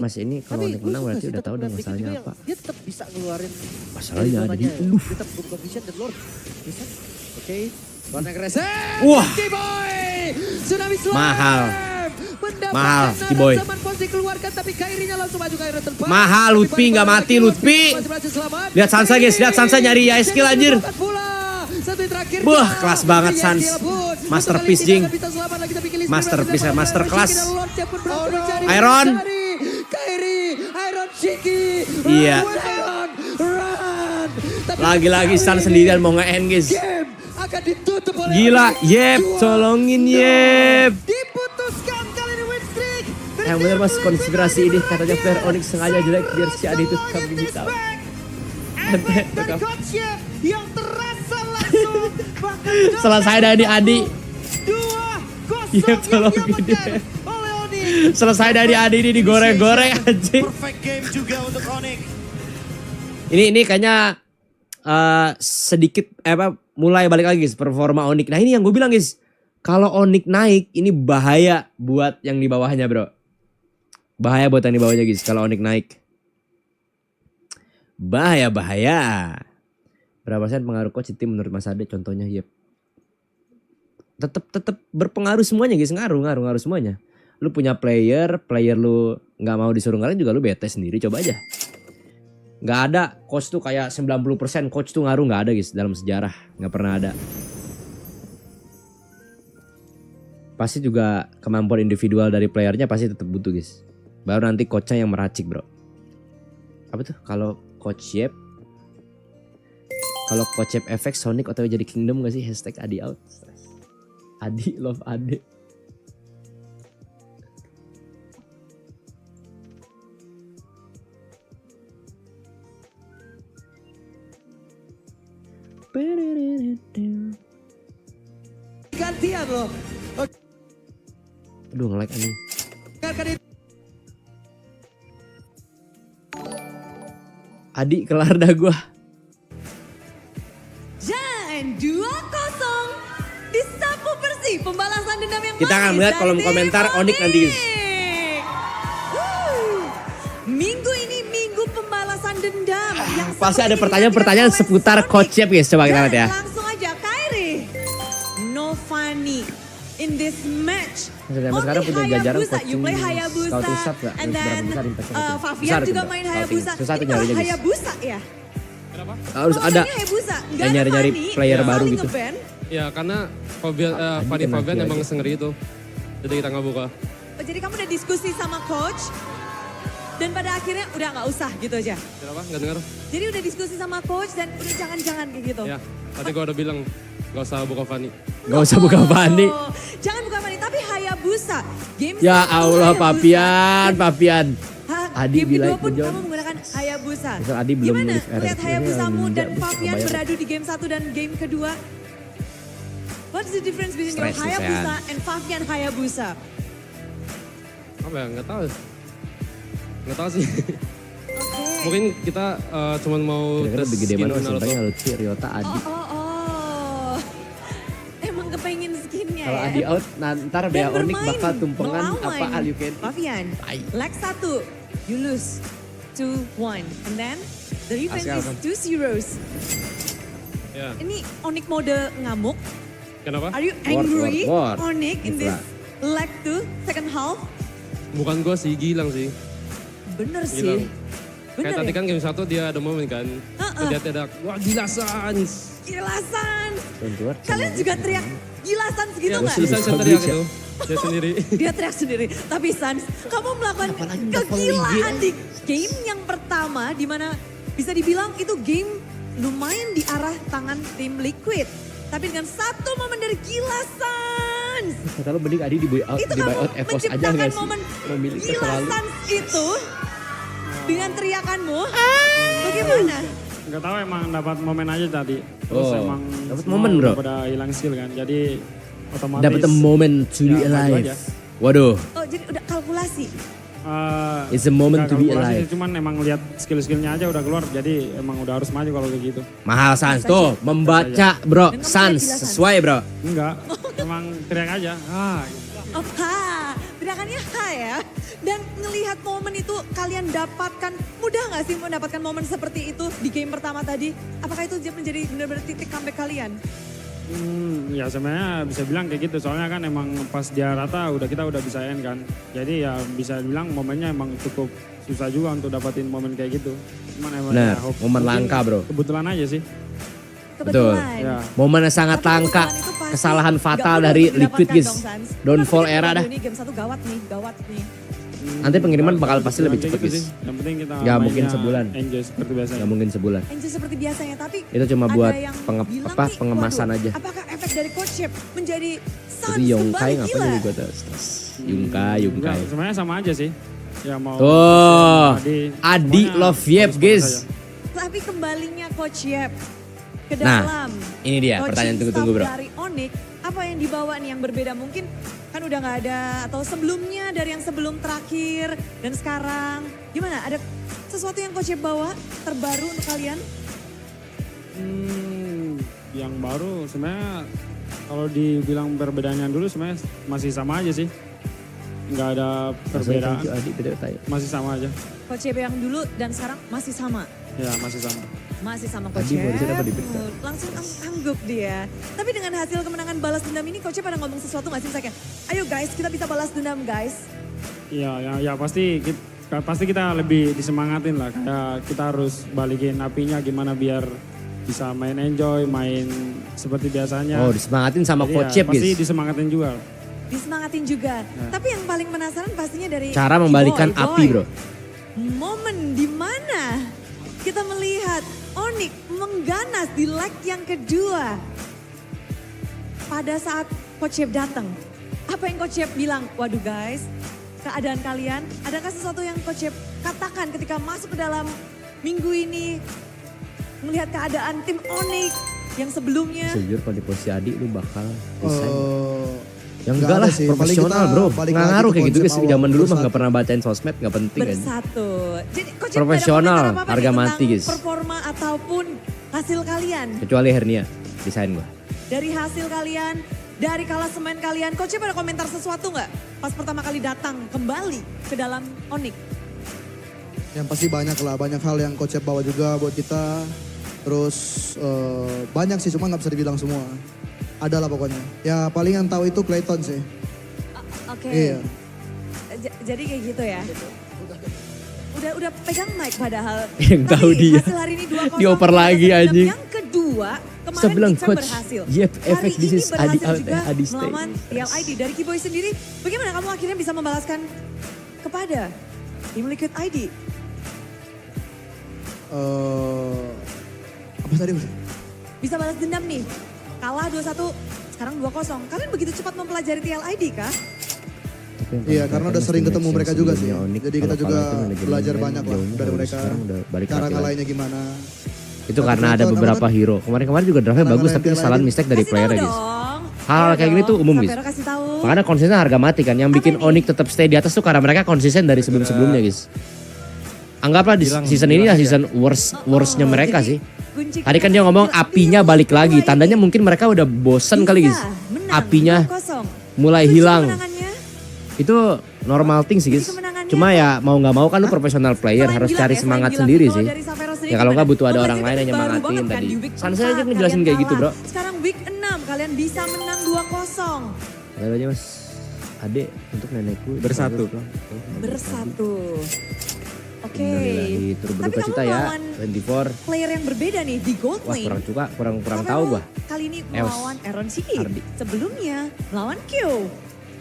Mas ini kalau Onyx menang berarti udah tahu dong masalahnya apa. Dia tetap bisa ngeluarin Masalahnya ada di tetap Vision dan Lord. Oke. Connect reset. Wah. Tsunami Slam. Mahal. Ciboy. Mahal Lutfi nggak mati Lutfi. Lihat Sansa guys, lihat Sansa nyari ya skill anjir. Wah, kelas banget Sans. Masterpiece Jing. Masterpiece, masterclass. Iron. Iya. Lagi-lagi Sans sendirian mau nge-end guys. Gila, Yep, tolongin Yep. Diputuskan kali ini win streak. Yang bener mas konspirasi ini katanya player Onyx sengaja jelek biar si Adi itu tetap digital. Dari coach Yep yang terasa langsung. Selesai dari Adi. 2-0 Yep, tolongin dia. Selesai dari Adi ini digoreng-goreng anjing. Perfect game juga untuk Onyx. Ini kayaknya sedikit mulai balik lagi guys performa Onyx. Nah ini yang gue bilang guys, kalau Onyx naik ini bahaya buat yang di bawahnya bro. Bahaya buat yang di bawahnya guys kalau Onyx naik. Bahaya. Berapa persen pengaruh coach tim menurut Mas Ade contohnya? Yep. Tetap berpengaruh semuanya guys, ngaruh semuanya. Lu punya player lu nggak mau disuruh ngalahin juga lu bete sendiri, coba aja. Nggak ada coach tuh kayak 90% coach tuh ngaruh, nggak ada guys dalam sejarah, nggak pernah ada. Pasti juga kemampuan individual dari playernya pasti tetap butuh guys. Baru nanti coachnya yang meracik bro. Apa tuh kalau coach Yep? Kalau coach Yep efek Sonic OTW jadi Kingdom gak sih? Hashtag Adi out. Adi love Ade. Gantian loh. Aduh nge-lag anjing. Adi kelar dah gua. Dan 2-0 disapu bersih pembalasan dendam yang Kita akan melihat kolom komentar Onyx nanti guys. Minggu ini minggu pembalasan dendam. Yang Pasti ada seperti pertanyaan-pertanyaan dirasakan oleh seputar Sonic. coach Yep guys. Coba kita lihat ya. Langsung aja Kairi. No funny in this match. Sampai sekarang punya jajaran Hayabusa, you play Hayabusa. scouting staff gak? And then Favian juga main Hayabusa. Susah tuh Ini malah nyarinya guys. Hayabusa ya? Harus ada Hayabusa. yang nyari-nyari player baru gitu. Ya karena Fanny Fabian emang sengeri itu. Jadi kita nggak buka. Oh, jadi kamu udah diskusi sama coach dan pada akhirnya udah nggak usah gitu aja. Kenapa? Nggak dengar? Jadi udah diskusi sama coach dan udah jangan-jangan kayak gitu. Ya, tadi gua udah bilang nggak usah buka Fanny. Gak usah buka Fanny. Jangan buka Fanny, tapi Hayabusa. Game Ya satu Allah Hayabusa. Papian. Adi Game bila kedua pun ikut kamu menggunakan Hayabusa. Misal Adi belum Gimana nulis lihat RS, Hayabusamu ini dan nggak Fabian kebayang. beradu di game 1 dan game kedua? What's the difference between your Stress sih, Hayabusa Sean. and Fabian Hayabusa? Apa ya? Nggak tahu. Nggak tahu sih. Oke. Mungkin kita cuma mau Kira-kira tes lebih gede skin mana Naruto. simpelnya Lutfi, Ryota, Adi. Oh. Emang kepengen skinnya Kalau ya? Adi out, ntar Bea Dan Onyx bermain, bakal tumpengan melawan. apa all you can eat. Fabian, Tai. leg 1, you lose 2-1. And then the revenge Asyik, is kan? 2-0. Ya. Ini Onyx mode ngamuk. Kenapa? Are you angry, War. Onyx, in this leg 2, second half? Bukan gua sih, Gilang sih. Bener sih. Gilang. Bener Kayak tadi ya? kan game 1 dia ada momen kan. Dia tidak, wah gila Sans. Gilasan. Tontuar, Kalian juga teriak gilasan segitu Ya, nggak? si Sans yang teriak itu. Dia sendiri. Dia teriak sendiri. Tapi Sans, kamu melakukan kegilaan di game yang pertama di mana bisa dibilang itu game lumayan di arah tangan tim Liquid. Tapi dengan satu momen dari Gilasan. Kata lo mending Adi di buyout Itu EVOS kamu aja menciptakan gak sih? momen Memilih selalu. Gilasan itu dengan teriakanmu. Bagaimana? Nggak tahu emang dapat momen aja tadi. Terus Oh, emang dapat semua momen, bro. udah hilang skill kan. Jadi otomatis. Dapat moment to be Ya, maju alive. aja. Waduh, Oh jadi udah kalkulasi. it's a moment nggak to be kalkulasi alive. sih, cuman emang lihat skill-skillnya aja udah keluar. Jadi emang udah harus maju kalau kayak gitu. Mahal Sans tuh, membaca bro, Dan kamu Sans lihat Gilasan. sesuai bro. Enggak, emang teriak aja. Ah, gitu. Oh, ha, gerakannya high ya. Dan ngelihat momen itu kalian dapatkan, mudah gak sih mendapatkan momen seperti itu di game pertama tadi? Apakah itu menjadi benar-benar titik comeback kalian? Ya sebenarnya bisa bilang kayak gitu, soalnya kan emang pas dia rata kita udah bisa end kan. Jadi ya bisa bilang momennya emang cukup susah juga untuk dapatin momen kayak gitu. Cuman emang Nah, momen mungkin langka bro. Kebetulan aja sih. Kebetulan. Ya. Momen yang sangat Tapi langka, kebetulan itu pasti kesalahan nggak fatal mudah dari untuk Liquid didapatkan guys. dong, Sans. Downfall Kita era pikir, dah. waduh, ini game 1 gawat nih. Nanti pengiriman bakal pasti Kebetulan lebih kayak cepet gitu guys. sih. Yang penting kita Nggak mungkin mainnya sebulan. enjoy seperti biasa. Gak mungkin sebulan. Enjoy seperti biasanya, tapi Itu cuma ada buat yang bilang nih, pengemasan waduh, aja. apakah efek dari Coach Shep menjadi Sans Jadi Yongkai kembali ngapain gila? nih gue tuh stres. Yongkai. Enggak, sebenarnya sama aja sih. Ya mau Tuh, Adi semuanya love Yep bagus-bagus guys. aja. Tapi kembalinya Coach Yep ke Nah, dalam ini dia coaching pertanyaan tunggu-tunggu staff bro. dari Onyx, apa yang dibawa nih yang berbeda? Mungkin kan udah nggak ada, atau sebelumnya dari yang sebelum terakhir dan sekarang. Gimana, ada sesuatu yang Coach Yep bawa terbaru untuk kalian? Yang baru sebenarnya kalau dibilang perbedaannya dulu sebenarnya masih sama aja sih. Nggak ada perbedaan, Thank you Adi, beda tanya. masih sama aja. Coach Yep yang dulu dan sekarang masih sama? Ya masih sama. Masih sama Coach Adi barusan apa Yep. diberita? Langsung angguk dia. Tapi dengan hasil kemenangan balas dendam ini Coach Yep pada ngomong sesuatu gak sih? Misalnya, ayo guys kita bisa balas dendam guys. Ya pasti kita lebih disemangatin lah. Kayak kita harus balikin apinya gimana biar bisa main enjoy, main seperti biasanya. Oh disemangatin sama Jadi Coach ya, Yep pasti guys. disemangatin juga. Disemangatin juga. Tapi yang paling penasaran pastinya dari Cara membalikan Boy. api bro. Momen di mana kita melihat Onyx mengganas di leg yang kedua. Pada saat Coach Yep datang. Apa yang Coach Yep bilang? Waduh guys, keadaan kalian, adakah sesuatu yang Coach Yep katakan ketika masuk ke dalam minggu ini? Melihat keadaan tim Onyx yang sebelumnya. Sejujur kalau di posisi Adi lu bakal resign. Yang nggak enggak lah, ada sih. Paling profesional kita bro. balik Nggak lagi ngaruh ke kayak gitu konsep guys. awal, Zaman dulu mah bersatu. nggak pernah bacain sosmed, nggak penting kan. Bersatu. Jadi Coach Yep Profesional, nggak ada komentar harga apa-apa nih mati, tentang guys. performa ataupun hasil kalian. Kecuali hernia, desain gua. Dari hasil kalian, dari klasemen kalian, Coach Yep ada komentar sesuatu nggak? Pas pertama kali datang kembali ke dalam Onyx. Yang pasti banyak lah, banyak hal yang Coach Yep bawa juga buat kita. Terus banyak sih, cuma nggak bisa dibilang semua. Ada lah pokoknya. Ya paling yang tahu itu Clayton sih. Oke. Iya. Jadi kayak gitu ya. Udah pegang mic padahal. Yang Tapi tahu dia. hasil hari ini 2-0. Dioper lagi, Dan anjing. Yang kedua, kemarin Saya bilang, Big Sam Coach, berhasil. yep, Hari efek ini this is berhasil Adi out, juga Adi stay. melawan TLID. Dari Kiboy sendiri, bagaimana kamu akhirnya bisa membalaskan kepada tim Liquid ID? Apa tadi? Bisa balas dendam nih. Kalah 2-1, sekarang 2-0. Kalian begitu cepat mempelajari TLID kah? Iya, karena udah sering ketemu mereka juga sih. Jadi kita juga belajar banyak lah dari mereka. Cara ngalahinnya gimana. Itu Tapi karena ada Clayton, beberapa apa tuh? hero. Kemarin juga draftnya Cara bagus ngalahin tapi kesalahan TLID. mistake dari Kasih player tahu guys. dong. Hal Ayo kayak gini dong, tuh umum, Kak guys. Vero kasih tahu. Makanya konsistennya harga mati kan. Yang bikin ini? Onyx tetap stay di atas tuh karena mereka konsisten dari sebelum-sebelumnya guys. Anggaplah di season ini lah season worstnya mereka jadi sih. kunci Tadi kan dia ngomong kemenangan apinya di balik lagi. kedua Tandanya ini mungkin mereka udah bosen bisa kali guys. menang Apinya 2-0. mulai Kunci hilang. kemenangannya, Itu normal thing sih guys. kunci kemenangannya Cuma ya mau nggak mau kan lu profesional player selain harus Gilang cari ya, semangat selain sendiri Gilang. sih. Kalau dari Savero sendiri Ya kalau nggak gimana? butuh ada Memang orang itu lain yang baru nyemangatin banget kan tadi. di week Sansa 4 aja ngejelasin kalian kayak gitu bro. kalah. Sekarang week 6 kalian bisa menang 2-0. Lalu aja mas. Adek untuk nenekku Bersatu. Bersatu. Oke. Innalillahi, turut Tapi berduka kamu cita ya. melawan 24. player yang berbeda nih di gold Wah lane. kurang tahu gua. Kali ini Eos. melawan Aaron C. Ardi. Sebelumnya melawan Q.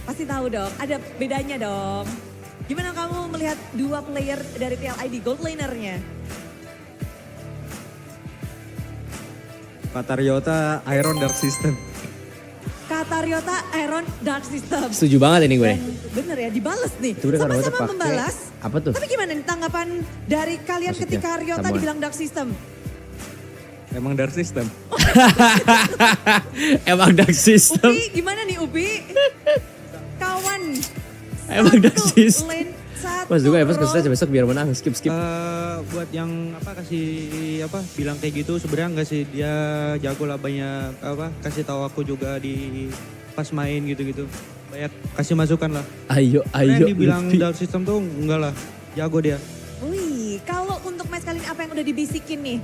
Pasti tahu dong, ada bedanya dong. Gimana kamu melihat dua player dari TLID gold lanernya? Patriota Iron Dark System. Kata Ryota, Aaron, Dark System. Setuju banget ini gue. Dan bener ya, dibales nih. Itu udah karena Sama-sama pakai membalas. apa tuh? Tapi gimana nih tanggapan dari kalian Maksudnya, ketika Ryota samuan. dibilang Dark System? Emang Dark System. Emang dark system. Upi, gimana nih Upi? Kawan. Emang dark satu, system. lane satu, Mas juga Evos bro. kesel besok biar menang skip. Buat yang bilang kayak gitu sebenarnya enggak sih, dia jago lah banyak kasih tahu aku juga di pas main gitu-gitu. banyak kasih masukan lah. Ayo, Karena ayo. yang dibilang Lutfi. dark system tuh enggak lah, jago dia. Wih, kalau untuk match kali ini apa yang udah dibisikin nih?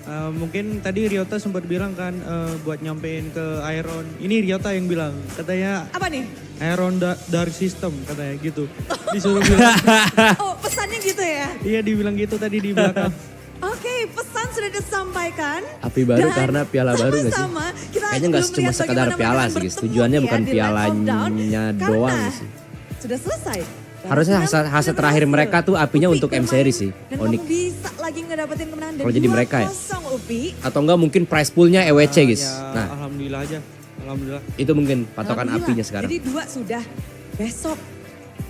Mungkin tadi Ryota sempat bilang kan buat nyampein ke Iron. Ini Ryota yang bilang, katanya Apa nih? Iron Dark System katanya gitu. Disuruh bilang. Oh, pesannya gitu ya? Iya dibilang gitu tadi di belakang. Oke, pesan sudah disampaikan. Api baru Dan karena piala baru gak sih? sama-sama kita Kayaknya nggak belum cuma lihat sekedar bagaimana piala mereka sih, guys. bertemu Tujuannya ya bukan di Line of Down, pialanya doang karena sih. Sudah selesai. Harusnya hasil terakhir mereka tuh apinya Upi untuk M bermain series sih, Dan Onyx. kamu bisa lagi ngedapetin kemenangan dan Kalau jadi mereka ya. 2-0 Upi. Atau enggak mungkin prize poolnya EWC guys. Ya, Nah alhamdulillah aja. Alhamdulillah. itu mungkin patokan Alhamdulillah. apinya sekarang. Jadi 2 sudah. Besok,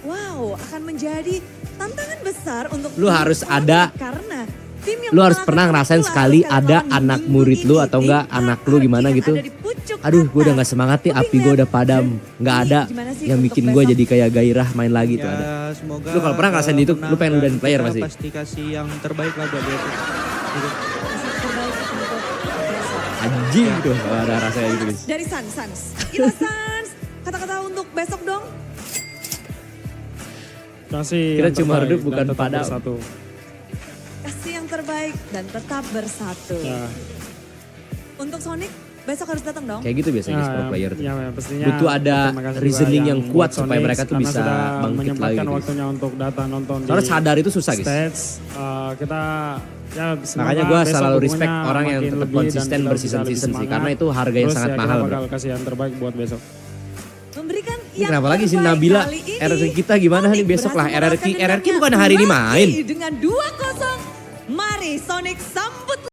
wow, akan menjadi tantangan besar untuk Lu tim harus Onyx ada- karena tim yang Lu harus melakukan pernah ngerasain pula sekali sekali ada melawan anak minggu murid lu ini, atau tim enggak anak lu Qatar gimana yang gitu. ada di pucuk Aduh gue udah atas. gak semangat nih, Tapi api gue udah padam. dan Gak ini ada gimana sih yang untuk bikin gue besok? jadi kayak gairah main lagi tuh Ya, ada. semoga Lu kalau pernah ngerasain itu, lu pengen menang udahin dan player kita pasti. pasti kasih yang terbaik lah buat dia. Gitu. Terbaik untuk besok. Anjing tuh kalau ada rasanya gitu guys. Dari Sans. Gila Sans, kata-kata untuk besok dong. Kasih Kita yang cuma terbaik redup dan bukan tetap padam. bersatu. Kasih yang terbaik dan tetap bersatu. Ya. Untuk Sonic, besok harus datang dong. Kayak gitu biasanya guys pro player tuh. Ya, pastinya Butuh ada terima kasih reasoning juga yang kuat buat supaya Sonic mereka tuh karena bisa sudah bangkit menyempatkan lagi, guys. waktunya untuk datang nonton Soalnya di sadar itu susah guys. stage. Kita ya semoga Makanya gue besok selalu respect pokoknya orang yang makin tetap lebih dan konsisten kita berseason-season bisa sih. lebih Karena semangat. itu harga yang Terus sangat ya, mahal kita bro. bakal kasih yang terbaik buat besok. Memberikan Ini yang kenapa lagi sih terbaik Nabila? kali ini. RRQ kita gimana nih Sonic besok lah? berhasil RRQ mengalahkan bukan hari ini dendamnya main. lagi dengan 2-0. Mari Sonic sambut.